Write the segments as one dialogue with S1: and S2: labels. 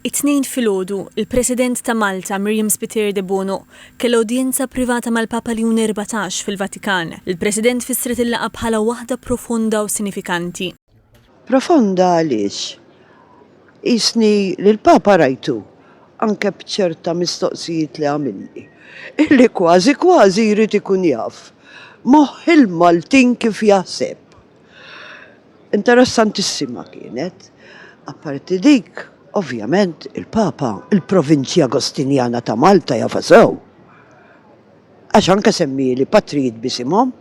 S1: It-tnejn filgħodu, il-President ta' Malta Miriam Spiteri de Bono kellha udjenza privata mal-Papa Leon 14 fil-Vatikan. Il-President fissret il-laqgħa bħala waħda profonda u sinifikanti.
S2: Profonda għaliex? Isni lill-Papa rajtu anke b'ċerta mistoqsijiet li għamilli. Illi kważi jrid ikun jaf moħħ il-Maltin kif jaħseb. Interessantissima kienet. Apparti dik, ovvjament il-Papa, il-Provinċja Agostinjana ta' Malta jafa sew. Għax anke semmieli patrijiet bisimhom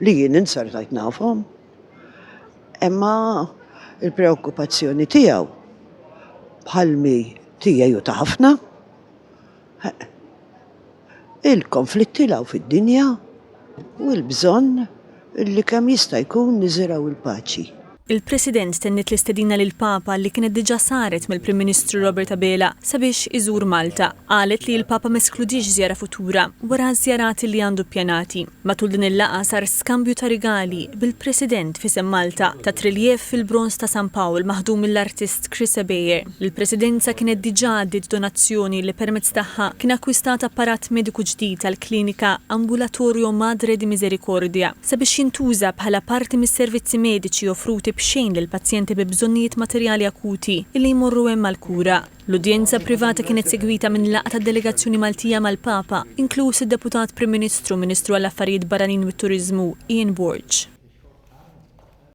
S2: li jien insartajt nafhom. Imma il-preokkupazzjoni tiegħu bħalmi tiegħi ta' ħafna. Il-konflitti law fid-dinja u l-bżonn li kemm jista' jkun niżiraw il-paċi.
S1: Il-President tennet l-istedina lill-Papa li kienet diġà saret mill-Prim Ministru Robert Abela sabiex iżur Malta. Qalet li l-Papa ma skludix żjara futura wara żjarati li għandu ppjanati. Matul din il-laqgħa sar skambju ta' rigali bil-President f'isem Malta ta' triljef fil-bronz ta' San Pawl maħdum mill-artist Chris Beyer. Il-Presidenza kienet diġà għaddiet donazzjoni li permezz tagħha kien akkwistat apparat mediku ġdid tal-klinika Ambulatorju Madre di Misericordia sabiex jintuża bħala parti mis-servizzi mediċi offruti b'xejn lil pazjenti bi bżonnijiet materjali akuti li jmorru hemm mal-kura. L-udjenza privata kienet segwita minn laqgħa tad-delegazzjoni Maltija mal-Papa, inkluż id-Deputat Prim Ministru, Ministru għall-Affarijiet Barranin u t-Turiżmu Ian Borge.